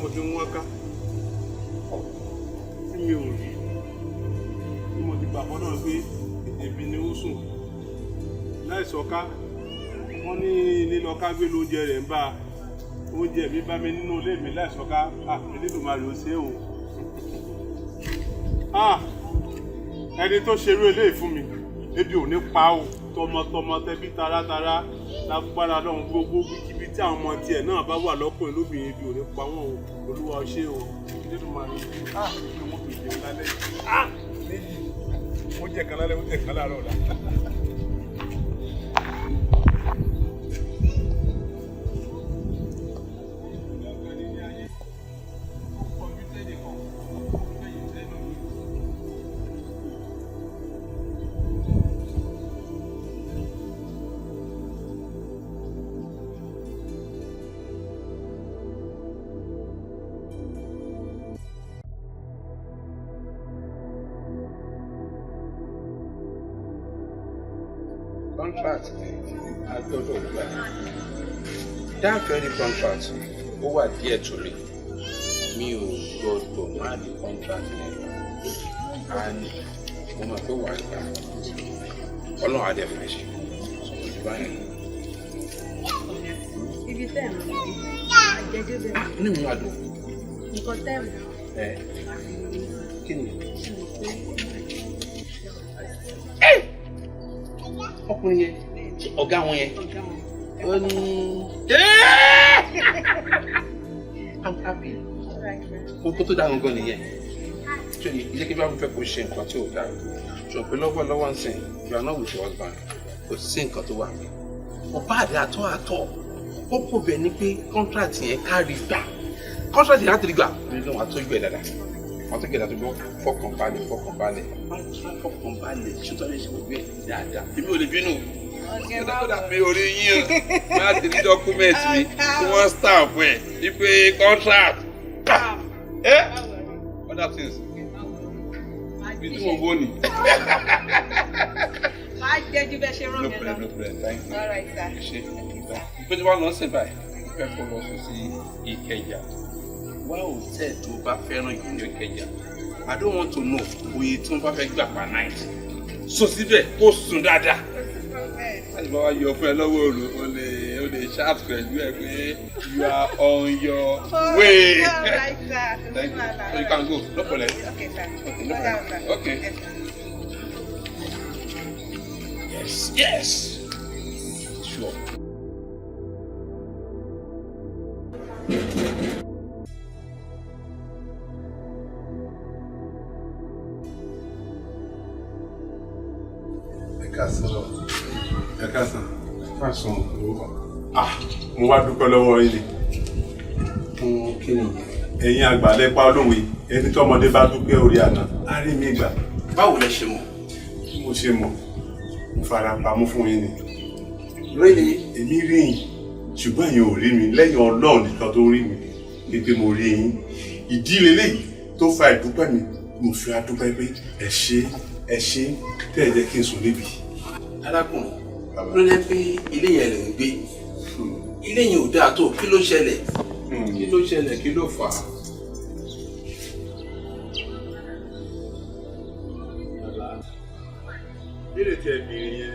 mo ti ń wá ká tí mi ò rí tí mo ti gbà fọ́nà pé ebi ni ó sùn láìsọ̀ká wọ́n ní lílọ́ká gbé lóúnjẹ rẹ̀ ń bá oúnjẹ mi bá mi nínú ilé mi láìsọ̀ká Elédùmarè ó ṣe o ẹni tó ṣerú eléyìí fún mi ebi ò ní pa o tọmọtọmọ tẹbí taratara lágbára lọ́hùn gbogbo kíbi tí àwọn ọmọ tiẹ̀ náà bá wà lọ́kùnrin lóbìnrin ebi ò ní pa wọ́n o Olúwa ṣe o Elédùmarè mo fi jẹun lálẹ́ méjì mo jẹ kan lálẹ́ mo jẹ kan láàárọ̀ ọ̀la. Contract agbọ́dọ̀ gbà that very contract ó wà díẹ̀ torí mi ò gbọ́dọ̀ má ní contract yẹn and mo mọ̀ pé wà á gbà Ọlọ́run á dẹ̀ fẹ́ ṣe sọ̀rọ̀ báyìí. Ibi tẹ́ẹ̀mù àjẹjọ́ bẹ̀rẹ̀. Inú mi wà dùn. Nǹkan tẹ́ẹ̀mù. Kí ni? Ọkùnrin yẹn ọ̀gá wọn yẹn ó ní I'm happy kókó tó dáhùn gan nìyẹn tí o ní ilé kí bá mi fẹ́ kó ṣe nǹkan tí ò dáa ṣùgbọ́n pé lọ́wọ́lọ́wọ́ ń sìn you are not with your husband kò sí nǹkan tó wà mí ọba àdé àtọ́ ó kò bẹ̀ ní pé contract yẹn kárí gbà contract yẹn láti rí gbà nínú àtọ́jú ẹ̀ dáadáa wọ́n tó gbẹ̀dá tó gbọ́ fọkànbalẹ̀ ṣùgbọ́n lè ṣe gbogbo ẹ̀ dáadáa èmi ò lè bínú kódà pé orí yín o máa ti rí dọ́kúmẹ̀tì mi tí wọ́n stamp ẹ̀ wípé contract other things bí tí mo gbó ni. Máa jẹ́ ju bẹ́ẹ̀ ṣe rán mi lọ. No problem, thank you. All right, sir. Ṣé ìpè tí wọ́n lọ sí báyìí fẹ́ kó lọ sùn sí Ìkẹjà wá hòtẹ́ẹ̀lì tó bá fẹ́ràn ìlú Ìkẹjà I don't want to know oye tí wọ́n bá fẹ́ gbà pa night so síbẹ̀ kó sùn dáadáa láti bá wá yọ fún ẹ lọ́wọ́ òru o lè chat pẹ̀lú ẹ pé you are on your way. Alright, sir. Thank you. So you can go. No problem. Okay, sir. Okay, no problem. Okay. Yes. Sure. Ẹ káàsán. Fásán orúkọ. Mo wá dúpẹ́ lọ́wọ́ yín ni. Fún kí ni? Ẹ̀yin àgbà lẹ́pa olówe, ẹni tí ọmọdé bá dúpẹ́ orí àná, á rí mi gbà. Báwo lẹ ṣe mọ̀? Bí mo ṣe mọ̀, mo fara pamọ́ fún yín ni. Really? Èmi rí yín, ṣùgbọ́n ẹ̀yin ò rí mi lẹ́yìn Ọlọ́run nìkan tó rí mi. Pé mo rí yín. Ìdí leléyìí tó fa ìdúpẹ́ mi, mo fi adúpẹ́ pé ẹ ṣé tẹ́ ẹ jẹ́ kí n sùn níbi. Arákùnrin, ló lẹ́ pé ilé yẹn lè ń gbé. Ilé yẹn ò dáa tó, kí ló ṣẹlẹ̀? Kí ló fà á? Bílẹ̀ tí ẹ bèèrè yẹn,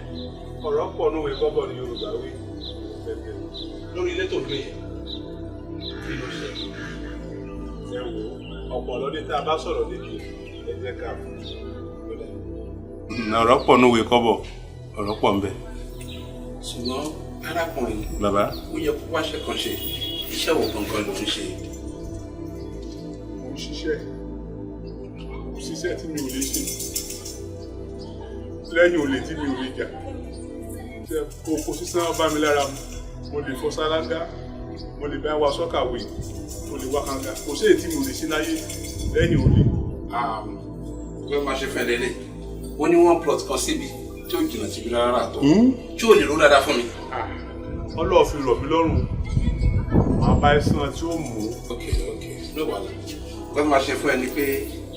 ọ̀rọ̀ pọ̀ níwèé kọ́bọ̀ ní Yorùbá wí. Lórí ilé tó gbé yẹn, kí ló ṣẹlẹ̀? Ẹ wò ọ̀pọ̀ lọ́dún tá a bá sọ̀rọ̀ níbi ẹgbẹ́ ká fún ọ̀rọ̀ pọ̀ níwèé kọ́bọ̀, ọ̀rọ̀ pọ̀ ń bẹ. Ṣùgbọ́n arákùnrin, bàbá, ó yẹ kó wáṣẹ́ kan ṣe, iṣẹ́ wo gangan ló ń ṣe? Mo ń ṣiṣẹ́ tí mi ò lè ṣe. Lẹ́yìn olè tí mi ò lè jà. Oko sísan bá mi lára mu. Mo lè fọ sálángá, mo lè bá wa sọ́kàwé, mo lè wá kànga. Kò sí èyí tí mo lè ṣe láyé lẹ́yìn olè. Bẹ́ẹ̀ máa ṣe fẹ́ lélẹ̀. Ó ní one plot kan síbi tí ó jìnnà síbi rárá tó. Tí ò lè ró dáadáa fún mi. Ọlọ́ọ̀ fi rọ̀ mí lọ́rùn. Màá bá ẹ sàn tí ó mú. Ok, ló wà lọ. Bẹ́ẹ̀ máa ṣe fún ẹ ní pé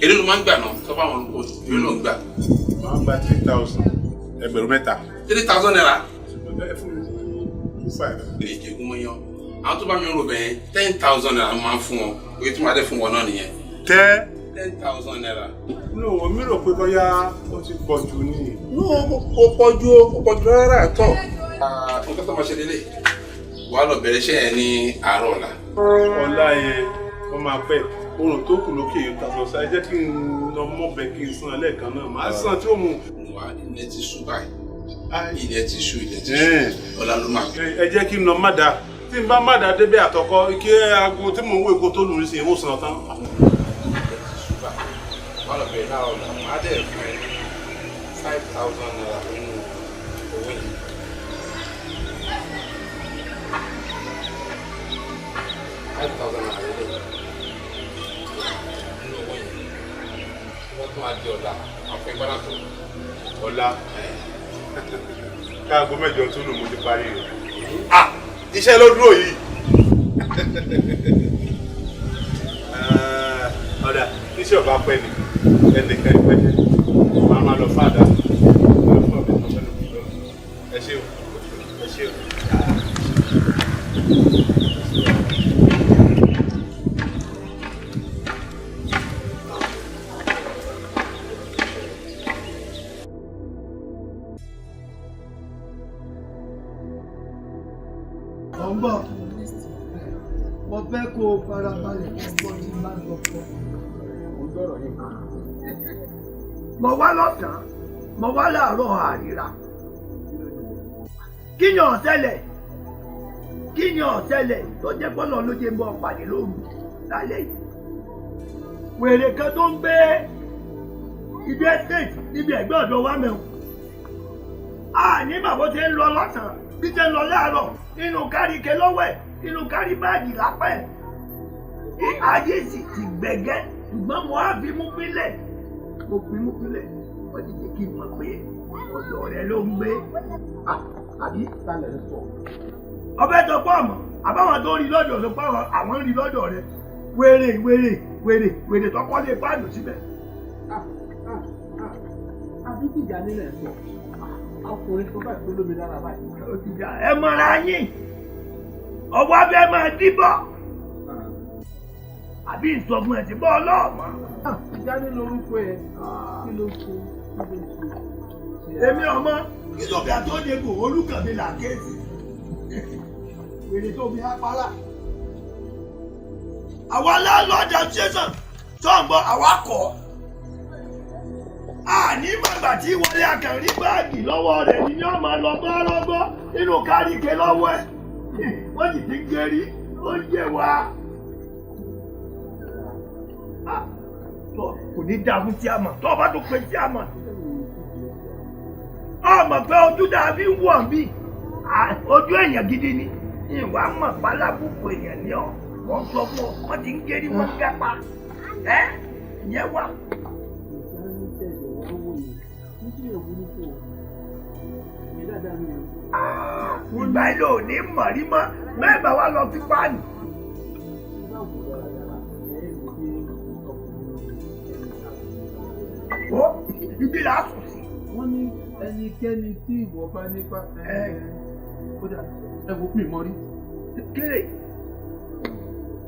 èlé ló máa ń gbà náà tó bá wọn olùkọ́ yóò náà gbà. Màá gba 3,000 ẹgbẹ̀rún mẹ́ta. 3,000 naira. Ṣùgbọ́n bẹ́ẹ̀ fún mi ní 5. Lè jẹ́gun mọ́ yan. Àwọn tó bá mi rò bẹ́ẹ̀ 10,000 naira máa ń fún wọn. Oye tí màá dé fún wọn náà nìyẹn. 10,000 naira. No, mi rò pé bóyá ó ti pọ̀ jù ni. No, kò pọ̀ jù rárá àtọ̀. Nǹkan tó máa ṣe lélẹ̀. Wàá lọ bẹ̀rẹ̀ iṣẹ́ yẹn ní àárọ̀ ọ̀la. Ọ̀la yẹn wọ́n máa pẹ́. Oòrùn tó kù lókè yóò tàbí ọ̀sán. Ẹ jẹ́ kí n lọ mọ́bẹ kí n san lẹ́ẹ̀kan náà. Màá san tí ó mú. Wà ilẹ̀ ti ṣú báyìí. Ilẹ̀ ti ṣú. Ọ̀la ló máa pẹ́. Ẹ jẹ́ kí n lọ má dáa. Tí n bá má dáa débẹ̀ àtọkọ, kí aago tí mò ń wo èkó tó lù ú sí i, ó san tán. Wàá lọ bẹ̀rẹ̀ náà ọ̀la. Màá dẹ̀ fún ẹ 5,000 naira nínú owó yìí. 5,000 naira lélẹ̀. Nínú owó yìí. Wọ́n tún á di ọ̀la. Àfẹ́ gbọ́dọ̀ tó. Ọ̀la káàgó mẹ́jọ tó lù mo ti parí rẹ̀. Iṣẹ́ ló dúró yìí. Ọ̀dà iṣẹ́ ọba pẹ́ ni ẹnìkan ìpẹ́ jẹ́. Màá máa lọ fàdà. Ẹ ṣé o. Ẹ ṣé o. Ọ̀nbọ̀, mo fẹ́ kó o farabalẹ̀ ọgbọ́n tí máa ń lọ fọ́. Mo wá lọ́sàn-án, mo wá láàárọ̀ àríra. Kí ni ó ṣẹlẹ̀? Kí ni ó ṣẹlẹ̀ tó jẹ́ pọ́nà ló jẹ́ bọ́ pàdé lóru lálẹ́ yìí? Wèrè kan tó ń gbé ibi estate níbi ẹ̀gbẹ́ ọ̀dọ̀ wa mẹ́wọ̀n. Ní bàbá tí ń lọ lọ́sàn-án bí tí ń lọ láàárọ̀ nínú káríkẹ lọ́wọ́ ẹ̀ nínú kárí báàgì lápẹ́ ẹ̀. Ayé sì ti gbẹ̀gẹ́ ṣùgbọ́n mo á fi mú pínlẹ̀. Mo fi mú pínlẹ̀ wọ́n ti jẹ́ kí n mọ̀ pé ọ̀dọ̀ rẹ ló ń gbé. Àbí sálẹ̀ ń sọ. Ọbẹ̀ tó pọ̀ mọ́ àbáwọn tó rí lọ́dọ̀ ló pọ̀ àwọn ń rí lọ́dọ̀ rẹ. Wèrè tọkọ lè pààlù síbẹ̀. Àbí tìjà nílẹ̀ sọ. Ọkùnrin tó bá tó lómi lára báyìí. Ó ti jà ẹ mọ́ra yín. Ọwọ́ abẹ́ máa díbọ̀. Àbí ìsọ̀gun ẹ̀ ti bọ́ ọlọ́ọ̀mọ́. Ìjà nínú orúkọ ẹ̀ kí ló ṣe? Èmi ọmọ kí lọ́gà tó dé kò olùkànmí là kéèsì. Wèrè tó fi apárá. Àwa landlord association tó ń bọ̀ àwa kọ̀. Ní màgbà tí wọlé akàrí báàgì lọ́wọ́ rẹ̀ ni yóò máa lọ gbọ́rọ́gbọ́ nínú káríkẹ lọ́wọ́ ẹ̀. Wọ́n sì ti ń gẹrí ó ń yẹ wá. Kò ní dáa fún tíámà tó o bá tún pe tíámà. Ọmọ pé ojú dàbí ń wọ̀ mí ojú èèyàn gidi ni ìwà mọ̀ pálábùkù èèyàn ni ọ́ wọ́n sọ fún ọ wọ́n ti ń gẹrí wọ́n ń gápa ìyẹn wà. Ìgbà ilé ò ní mọ̀rí mọ́ mẹ́bàá wá lọ sí páànù. Ó ibi là á sùn sí. Wọ́n ní ẹnikẹ́ni tí ìwọ bá nípa kódà ẹ̀wò pín mọ́ rí.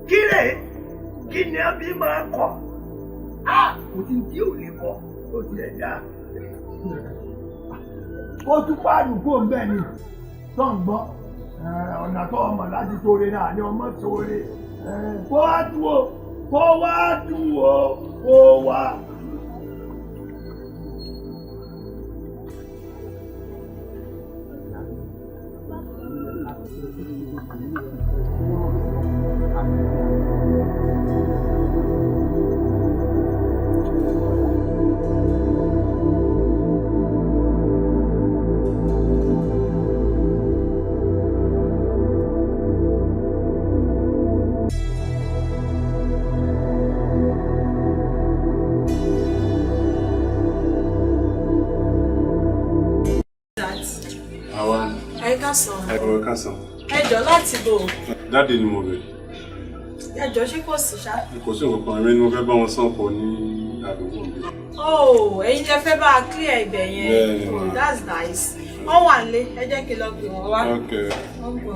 Kílè kí ni a bí máa kọ̀? Kò sí tí ò lè kọ́ ó ti ẹ̀ dáa. Ó tún páànù kó ń bẹ̀ ni tó ń gbọ́ ọ̀nà tó ọmọ láti sóore náà ni ọmọ sóore kó wá tú o kó wá tú o kó wá. Ẹ̀rọ kásán. Ẹjọ́ láti bò. Dáàdì ni mo bẹ̀. Ẹjọ́ ṣé kò sí ṣá? Kò sí nǹkan ẹ̀mí ni mo fẹ́ bá wọn sàn pọ̀ ní àdúgbò mi. Ẹ̀yin lẹ fẹ́ bá a clear ibẹ̀ yẹn. Oh, that's nice. Wọ́n wà nílé, ẹ jẹ́ kí n lọ pè wọ́n wá. Okay. Wọ́n bọ̀.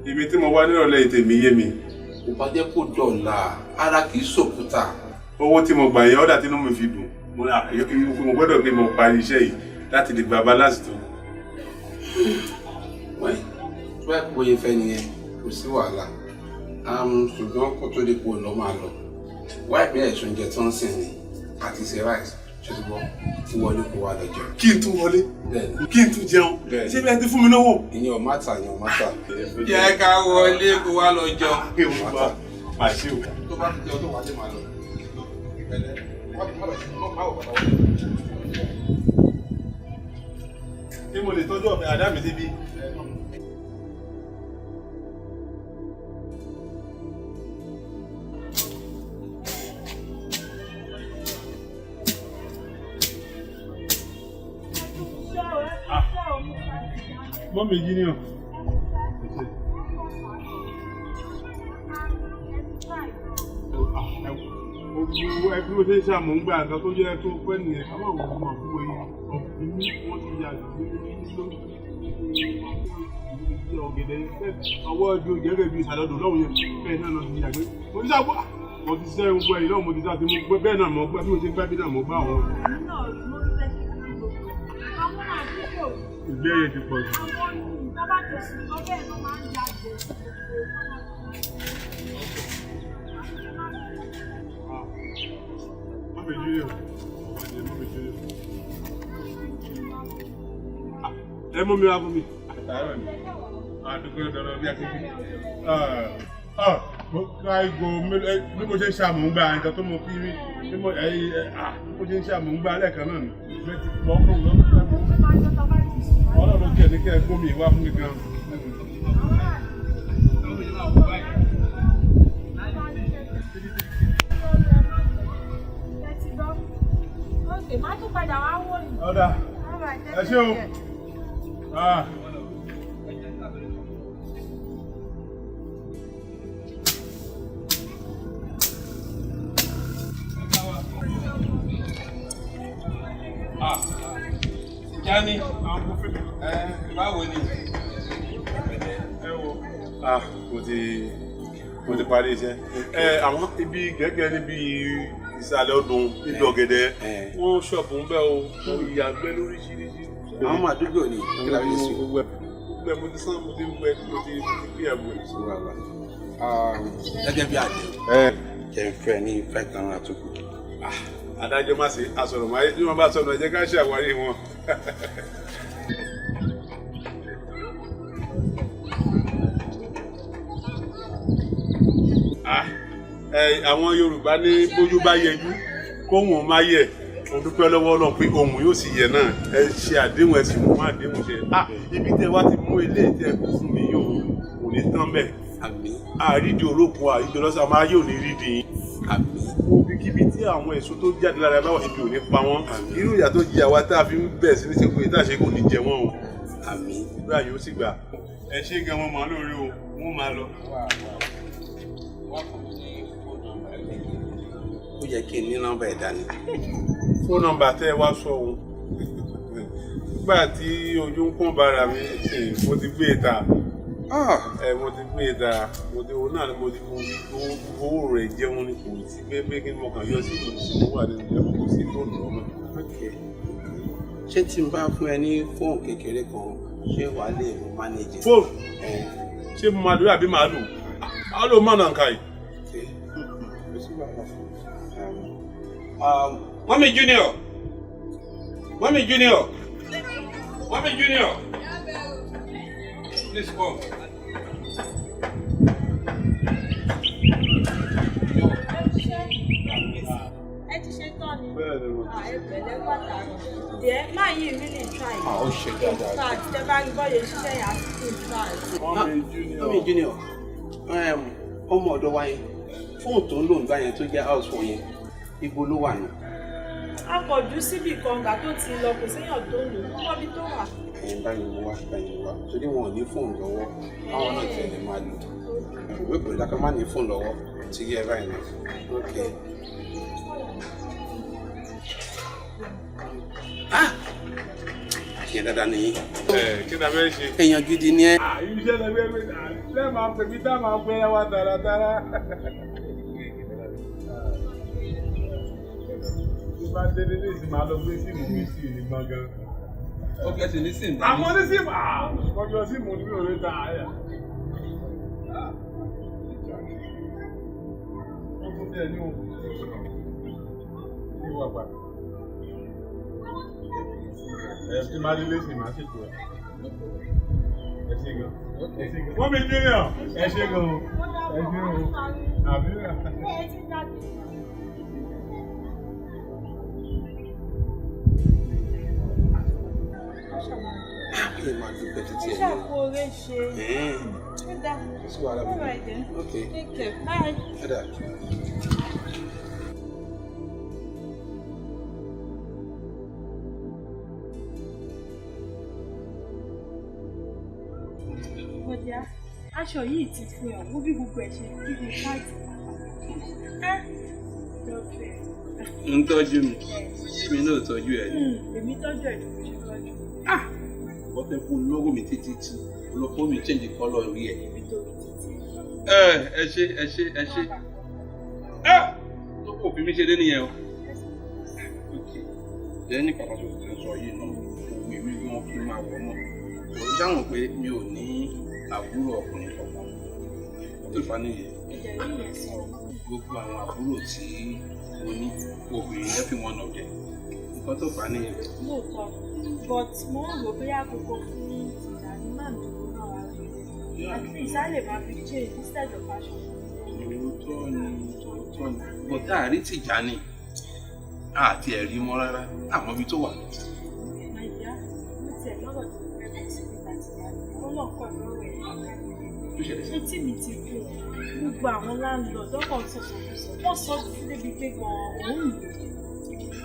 ibi tí mo wá nírọ̀lẹ́ tèmi yé mi. Kò bá jẹ́ kó dọ̀la, ara kì í ṣòkúta. Owó tí mo gbà yẹn ọ̀dà tí inú mi fi dùn. Mo gbọ́dọ̀ pé mo parí iṣẹ́ yìí láti lè gba balance tó. Wẹ́n, tó bá bóyá fẹ́ nìyẹn, kò sí wàhálà. Ṣùgbọ́n kó tó dé kó lọ máa lọ. Wá ìpínlẹ̀ ìṣoúnjẹ tó ń sìn ni àti ṣe rice ṣùgbọ́n tí wọlé kó wá lọ jẹun. Kí n tún wọlé? Kí n tún jẹun? Ṣé bí ẹ ti fún mi lówó? Ìyẹn ò má tà, ìyẹn ò má tà. Jẹ́ ká wọlé kó wá lọ jẹun. Kí n má tà. Àṣé o. Tó bá ti jẹun tó wá lé máa lọ. Ṣé mo lè tọ́jú ọ̀fẹ́ àdá mi síbí? Mọ́mí Junior. Ẹbí mo ṣe ń ṣàmù ń gba nǹkan tó jẹ́ tó pẹ́ nìyẹn ká máa wọ̀ ọmọ àbúrò yìí ọ̀gbìn wọ́n ti yà lórí ọ̀gẹ̀dẹ̀ ọwọ́ ẹbí gẹ́gẹ́ bí ìsàlọ́dọ̀ lọ́wọ́ yẹn bẹ́ẹ̀ náà lọ sí ìyàgbé. Mo ti sábà mo ti ṣẹ́ gbogbo ẹ̀yìn náà mo ti sá ti mú bẹ́ẹ̀ náà mo gbá bí mo ṣe gbá bí náà mo gbá àwọn. Ìgbé ẹ̀yẹ ti pọ̀ jù. Ẹ mú mi wá fún mi. Àtàrà ni. Àdúgbò dọ̀rọ̀ bí a ti fi. Mo ká ìgò bí mo ṣe ń ṣàmù ń gba nǹkan tó mo fi rí bí mo ṣe ń ṣàmù ń gba lẹ́ẹ̀kan náà ni. Ìgbẹ́ ti pọ̀ fún mi lọ́wọ́. Ọlọ́run jẹ́ ní kẹ́ ẹ gómi wá fún mi gan. Ọ̀dà ẹ ṣé o. Jani, báwo ni? Mo ti parí iṣẹ́. Àwọn ibi gẹ́gẹ́ níbi ìsàlẹ̀ ọdún níbi ọ̀gẹ̀dẹ̀ wọ́n ṣọ̀pù ń bẹ́ o ìyàgbẹ́ lóríṣiríṣi. Àwọn ọmọ àdúgbò ni kí la fi sùn. Gbẹ mo ti sán mo ti gbẹ mo ti gbé ẹ̀bù ẹ̀. Gẹ́gẹ́ bí àdéhùn. Jẹ́ ń fẹ́ ní ìfẹ́ kan àtúkù. Adájọ́ má ṣe asọ̀rọ̀ máa tí wọ́n bá sọ̀rọ̀ ẹ jẹ́ ká ṣe àwárí wọn. Àwọn Yorùbá ní bójú bá yẹjú kóhùn má yẹ. Mo dúpẹ́ lọ́wọ́ Ọlọ́run pé ohun yóò sì yẹ náà ẹ ṣe àdéhùn ẹ sì mú àdéhùn ṣe. Ibi tẹ́ wá ti mú ilé tẹ́ kó fún mi yóò kò ní tán bẹ́ẹ̀. Àmín. Àrídìí orókun àrídìí ọlọ́sàn máa yóò ní rídìí. Àmín. Ibikíbi tí àwọn èso tó jáde lára bá wà ibi ò ní pa wọ́n. Irú ìyà tó jẹ àwa tá a fi ń bẹ̀ sí ní ṣe pé tá a ṣe kò ní jẹ wọ́n o. Àmín. Ìgbà yóò sì gbà. Ẹ ṣé gan wọn mọ̀ lórí o, wọ́n máa lọ. Ó yẹ kí n ní nọ́mbà ẹ̀ dání. Fóònù nọ́mbà tẹ́ ẹ wá sọ òun. Nígbà tí ojú ń pọ́n bára mi, mo ti gbé e ta. Mo ti gbé e ta. Òun náà ni mo ti owó rẹ̀ jẹun ni kò sí pé kí n mọ̀ kàn yọ sí ìlú tí mo wà nínú ẹ̀mọ́ kò sí fóònù lọ́mọ. Ṣé tí n bá fún ẹ ní fóònù kékeré kan, ṣé wàá lè mú mánéjì? Fóònù? Ṣé mo máa lò àbí màá lò? Màá lò mọ́ nàǹkà yìí. Mommy Junior! Mommy Junior! Mommy Junior! Please come. Ẹ ti ṣe tán ni. Bẹ́ẹ̀ni mo. Ẹ pẹ̀lẹ́ pàtàkì. Díẹ̀ máa yí really try. Ó ṣe dáadáa. Fact, tẹ bá rí bọ́yẹ ṣiṣẹ́ yà á sí try. Mommy Junior, ọmọ ọ̀dọ̀ wa yẹn, fóònù tó ń lò ń gbà yẹn tó jẹ́ house phone yẹn, ibo ló wà ní? A kọjú síbì kan gbà tó ti lọ kò séèyàn tó lò ó mọ́bí tó wà. Ẹ̀yin báyìí mo wá torí wọn ò ní fóònù lọ́wọ́, àwọn náà tẹ̀lé máa lò. Ìwé ìpè dáká má ní fóònù lọ́wọ́ ti yẹ báyìí náà. Okay. Àṣẹ dáadáa nìyí. Kí ni a fẹ́ ṣe? Èèyàn gidi ni ẹ. Iṣẹ́ la gbé náà. Lẹ́ẹ̀ máa pè mí dá máa gbé ẹwà dáradára. Bí bá délé ní ìsìn máa lọ gbé síìmù mi sí ní gbọ̀ngàn. Ó kẹ́sì ní síìmù. Àwọn onísìmù ọjọ́ síìmù ní mi ò lè ta àyà. Wọ́n tún tẹ̀ ní òun. Ní ìwà gbà. Tí máa délé sí máa ṣètò ẹ̀. Ẹ ṣé gan. Wọ́n mi junior. Ẹ ṣé gan. Ẹ ṣé o. Àbí rẹ̀. Kí lè máa dúpẹ́ títí ẹ̀ Ṣàkó oore ṣe. Ó dá. sí wàhálà All mi. right then. Okay. Take care. Bye. Ẹ̀dá. Bọ̀dá, aṣọ yìí ti fún ẹ̀ wó bí gbogbo ẹ̀ ṣe kí ni káàdì. Lọ́fẹ̀ẹ́. Ń tọ́jú mi. Mi náà tọ́jú ẹ̀ ni. Èmi tọ́jú ẹ̀ ló ṣe tọ́jú. Wọ́n fẹ́ fún lógo mi títí tí olùkọ́ mi change colour orí ẹ̀. Èmi tóbi títí. Ẹ ṣé. Tó kò fi mí ṣe dé nìyẹn o. Jẹ́ ní pàtàkì òṣèlú sọ yìí náà, òwe mi ni wọ́n fi máa wọ̀ náà. Mo dáhùn pé mi ò ní àbúrò ọkùnrin kankan. Ó fà nìyẹn. Ẹ̀jẹ̀ rí yẹn sọ. Gbogbo àwọn àbúrò tí mo ní obìnrin yẹn fi wọn nà jẹ. Nǹkan tó fà nìyẹn. Lóòótọ́, but mo ń rò bóyá gbogbo fún ìdáni máa ń dúró náà wá rí. At least a lè máa fi change instead of fashion. Òótọ́ ni. Bọ̀dá àrí tìjà ni. Àti ẹ̀rí mọ́ rárá. Àmọ́ ibi tó wà. Nàìjíríà, mo tiẹ̀ lọ́rọ̀ tó fẹ́ bọ̀ sí nígbà tí a lè kọ́ lọ́kọ̀ lọ́rọ̀ ẹ̀ lákàtúntì. Etí mi ti kú. Gbogbo àwọn láńlọ́ọ̀dù ọkọ̀ sọ̀sọ̀kùsọ̀. Wọ́n sọ fún débi pé gan-an òun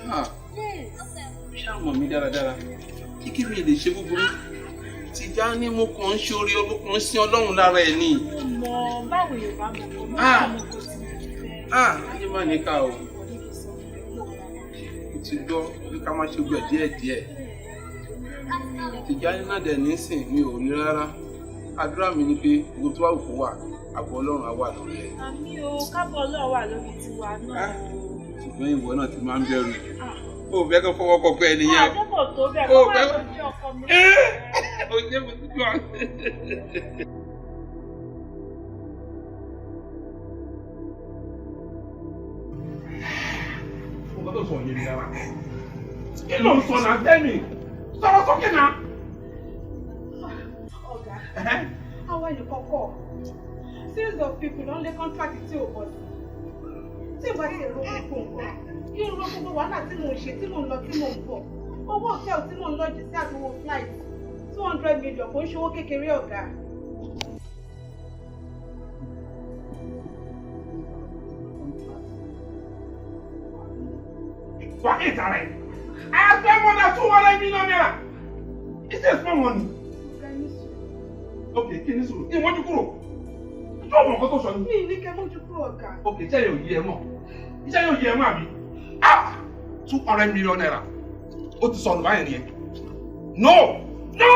lò. Ṣáwọn mi dáradára. Kíkí mi lè ṣe búburú. Tìjà ni mo kàn ń ṣe orí olókun sí Ọlọ́run lára ẹ̀ ni. Mo mọ báwo Yorùbá mọ̀ kọ́ mọ́ kò tí mo fẹ́. Ayé má ní ká o. Mo ti gbọ́ pé ká má ṣe gbẹ̀ díẹ̀díẹ̀. Tìjà ní náà dẹ̀ nísìn mi ò rí rárá. Àdúrà mi ni pé gbogbo tó wà wù kó wà, àbọ̀ Ọlọ́run á wà lórí ẹ̀. Àmì o, kábọ̀ Ọlọ́run wà lórí tiwa náà. Ṣùgbọ́n ìwọ náà ti máa ń bẹ̀rù. O fẹ́ kó fọwọ́ kọ pé ẹnìyẹn. Àdébò tó bẹ̀ kó wà lójú ọkọ mi. O jẹ́ mo ti gbọ́. Nǹkan tó sọ yé mi rárá. Kí ló ń sọ náà tẹ́mi? Sọ̀rọ̀ sókè náà. Ọ̀gá, àwọn ẹnìkan kọ̀. Series of people ló ń lé contract tí ò bọ̀ sí. Tí ìwà ti èrò gbogbo nǹkan, kí n ro gbogbo wàhálà tí mò ń ṣe, tí mò ń lọ, tí mò ń bọ̀. Owó hòtẹ́ẹ̀lì tí mò ń lọ́jì sí àtúwò flight 200 million kò ń ṣòwò kékeré ọ̀gá. Wà á ìta rẹ̀. I spend more than 200 million naira. It's a small money. Ọ̀gá ní sùn. Ok, kí ni sùúrù? Ìwọ́n ju kúrò. Ṣé ọmọ nǹkan tó sọ ni? Mi ní kẹ́ mójú kúrò ọ̀gá. Ok, iṣẹ́ yóò yí ẹ mọ̀. Iṣẹ́ yóò yí ẹ mọ̀ àbí? 200 million naira. Ó ti sọnù báyìí nìyẹn. No! No!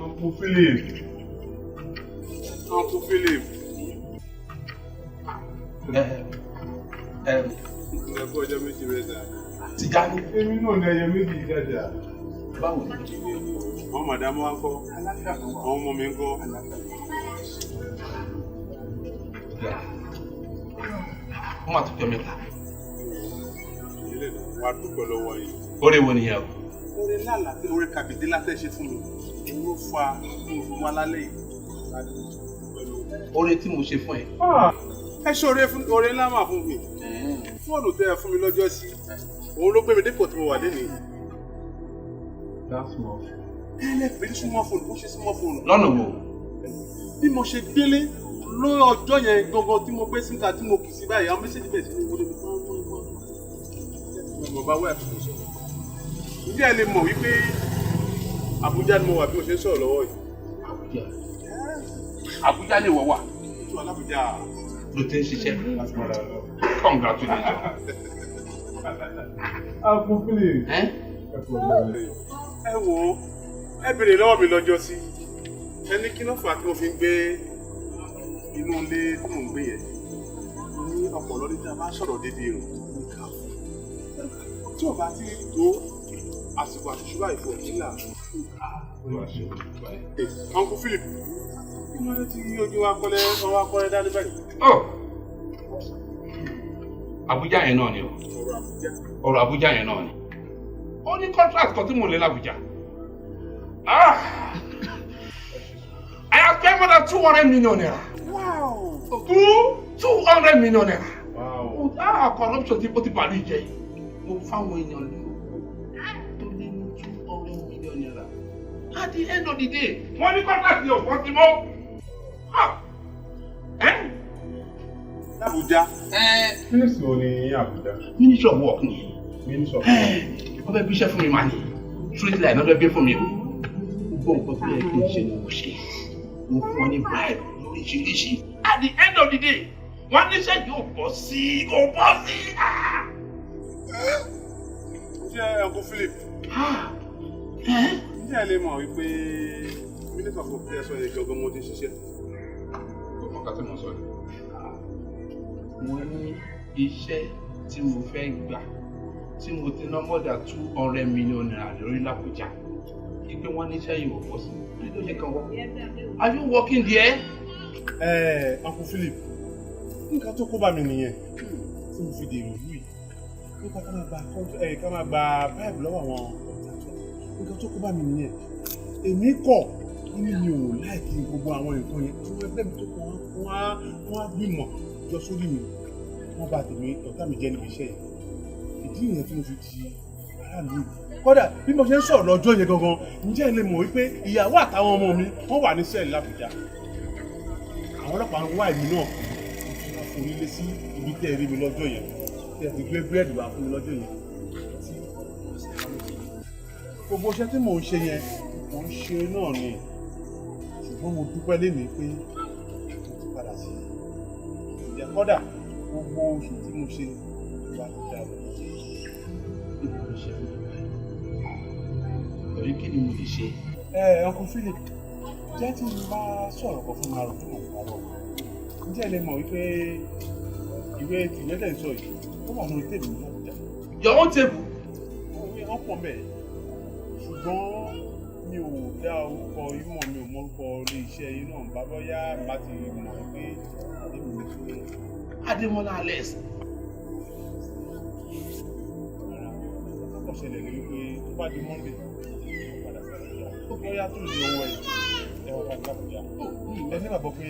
Uncle Philip. Uncle Philip. Ẹ̀kọ́ ọjọ́ méjì mẹ́ta. Tìjà ni. Èmi náà ní ẹyẹ méjì dáadáa. Báwo ni? Àwọn màdámù wa ń kọ́. Àwọn ọmọ mi ń kọ́. Wọ́n máa tún pẹ́ mẹ́ta. Ilé náà wá dúpẹ́ lọ́wọ́ yìí. Orí wo nìyẹn o? Orí lálàá tí orí kàbìdé látẹ̀ ṣe fún mi. Òun ló fa òun wá lálẹ́ yìí. Orí tí mo ṣe fún ẹ. Ẹ ṣe oore ńlá mà fún mi. Fóònù tẹ́ ẹ fún mi lọ́jọ́ sí. Òun ló gbé mi dépò tí mo wà lénìí. That's more. Ẹlẹ́pẹ̀ẹ́ súnmọ́ fóònù bó ṣe súnmọ́ fóònù. Lọ́nà wo? Bí mo ṣe délé lórí ọjọ́ yẹn gangan tí mo gbé síta tí mo kì sí báyìí àwọn méjèèjì bẹ̀rẹ̀ sí ní wọlé mi mo bá wẹ̀ fún mi sọ̀rọ̀. Ǹjẹ́ ẹ lè mọ̀ wípé Àbújá ni mo wà bí mo ṣe ń sọ̀rọ̀ lọ́wọ́ yìí? Àbújá. Àbújá ni wọ́n wà. Ètò alábùjá. Ló ti ń ṣiṣẹ́. Congratulations. Uncle Philip. Ẹ wo ẹ béèrè lọ́wọ́ mi lọ́jọ́ sí. ẹni kí ló fà á tí mo fi ń gbé inú ilé tí mò ń gbé yẹn ní ọpọlọ ní tí a bá sọ̀rọ̀ débi èrò tí ò bá tí tó àsìkò àṣìṣe báyìí fún ìjìnlá Uncle Philip kí ló dé tí ojú wa kọ́lẹ́ dání báyìí. Abuja yẹn náà ni o. Ọ̀rọ̀ Abuja yẹn náà ni. Ó ní contract kan tí mo lè l'Abuja. I have spent more than 200 million naira. Wow. 200 million naira. Wow. Corruption ti bàlú ìjẹ yìí. Mo fáwọn èèyàn lò tó lé ní 200 million naira. At the end of the day, wọ́n ní contract yóò fọ́ sí mọ́. Abuja. Ministry wo ni Abuja? Ministry of Work ni. Ministry of Work. Wọ́n fẹ́ gbéṣẹ́ fún mi máa ní. Street line náà fẹ́ gbé fún mi o. Gbogbo nǹkan tó yẹ kí n ṣe ni mo ṣe. Mo fún ọ ní bribe lóríṣiríṣi. At the end of the day, wọ́n níṣẹ́ yóò bọ́ sí. Ǹjẹ́ Uncle Philip? Ǹjẹ́ ẹ lè mọ̀ wípé Ministry of Work ẹ̀sọ́ yẹn gangan mo ti ṣiṣẹ́? Ọ̀gá tí mo sọ ni. Mo ní iṣẹ́ tí mo fẹ́ gbà tí mo ti ná more than 200 million naira lórí l'Abuja. Ìpé wọ́n níṣẹ́ yìí ò bọ́ sí. Kí ló ṣe kan wọ́? Are you working there? Uncle Philip, nǹkan tó kó bá mi nìyẹn tí mo fi dèrò ìlú yìí. Nípa ká máa gba báìbù lọ́wọ́ àwọn ọ̀tàtọ̀. Nǹkan tó kó bá mi nìyẹn. Èmi kọ̀ nínú mi ò láìkí gbogbo àwọn nǹkan yẹn. Àwọn ẹgbẹ́ mi tó kọ́ wọ́n á gbìmọ̀ jọ sórí mi. Wọ́n bá tèmi ọ̀tá mi jẹ́ níbi iṣẹ́ yẹn. Ìdí nìyẹn tí mo fi di aráàlú yìí. Kódà bí mo ṣe ń sọ̀rọ̀ lọ́jọ́ yẹn gangan, ǹjẹ́ ẹ lè mọ̀ wípé ìyàwó àtàwọn ọmọ mi wọ́n wà ní sẹ́ẹ̀lì l'Abuja. Àwọn ọlọ́pàá ń wá èmi náà forí lé sí ibi tẹ́ ẹ rí mi lọ́jọ́ yẹn. Tẹ́ ẹ fi gbé búrẹ́dì wá fún mi lọ́jọ́ yẹn. Gbogbo iṣẹ́ tí mò ń ṣe yẹn, mò ń ṣe náà ni. Ṣùgbọ́n mo dúpẹ́ lénìí pé mo ti padà sí ìyá. Kódà gbogbo oṣù tí mo ṣe wá ti dà lọ. Torí kí ni mo lè ṣe? Uncle Philip, jẹ́ tí mo bá sọ̀rọ̀ kan fún mi àrùn tó mọ̀ nípa lọ. Ǹjẹ́ ẹ lè mọ̀ wípé ìwé tìlẹ́tẹ̀ ń sọ yìí ó wà lórí tèmi ní Abuja. Your own table. Òwe wọn pọ̀ mẹ́ẹ̀. Ṣùgbọ́n mi ò dá orúkọ ìmọ̀ mi ò mọ orúkọ ilé iṣẹ́ yìí náà bá bọ́yá bá ti mọ̀ pé èmi lè ṣe. Adémọ́lá Alex. Ọkọ̀ ṣẹlẹ̀ ní wípé tó bá di Monday padà sí Abuja. Ó bọ́yá tó di owó ẹ̀wọ̀n padà sí Abuja. Ẹ ní bàbá pé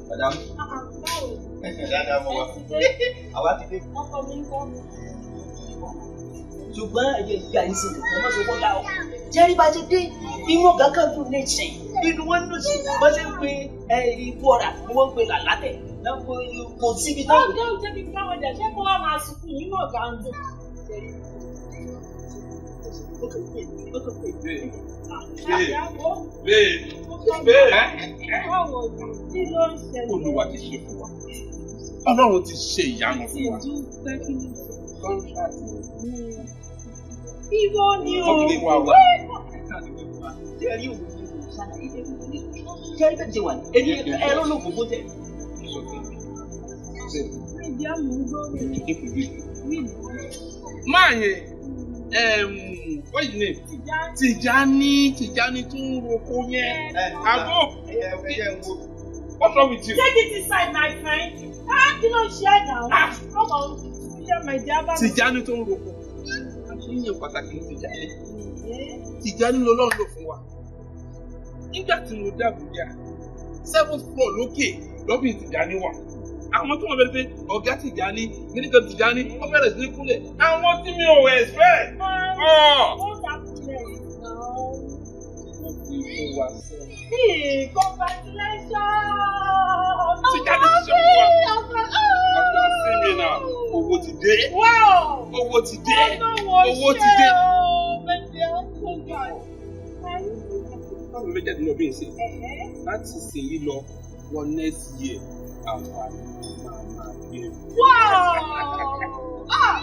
Madam. Dáadáa mo wá. Àwa ti dé. Ọkọ mi ń kọ́. Ṣùgbọ́n ẹ̀yẹ ìgbà yìí sì lè fẹ́ mọ́tò wọ́n dá o. Jẹ́rí bá ti dé inú ọ̀gá kan fún ní ìṣẹ̀. Inú wọn ló sì wọ́n ṣe ń pe ikú ọ̀rà ni wọ́n ń pe làlátẹ̀. Kò síbi náà. Ọjọ́ ìjẹ́bi báwọn jà ṣé kó wá máa sunkún nínú ọ̀gá ń dùn. Olúwa ti ṣe fún wa. Ọlọ́run ti ṣe ìyanu fún wa. Ibo ni o. Jẹ́rí òun ni mo ṣàlàyé ẹ̀rọ ní. Jẹ́rí bẹ́ẹ̀ ti wà ní. Ẹ̀rọ ló gbogbo tẹ̀. Ìdí àmú ń gbọ́ rẹ̀. Máa yẹn, what's your name? Tijani tó ń roko yẹn. Àbó. What's wrong with you? Take it inside, my friend. Kí ló ṣe é náà? Come on, ṣe my dear bá mi. Tijani tó ń roko. Àṣeyàn pàtàkì ní Tijani. Tijani lọ́lọ́run lò fún wa. Nígbà tí mo dé Abuja, 7th floor lókè lọ́bìn Tijani wà. Àwọn tó wọ́n bẹ̀rẹ̀ pé ọ̀gá Tijani, mínísítà Tijani, wọ́n bẹ̀rẹ̀ sí ní kúnlẹ̀. Àwọn tí mi ò expect. Wọ́n ti fún wa sẹ́yìn. Congratulations! Tijani ti ṣe fún wa. Ọ̀gá sí mi náà. Owó ti dé. Owó ti dé. Owó ti dé. Báwo ló jáde lọ bí n ṣe? Láti sìn yí lọ, wọ next year àwa ni máa gbé. Wow! Ah!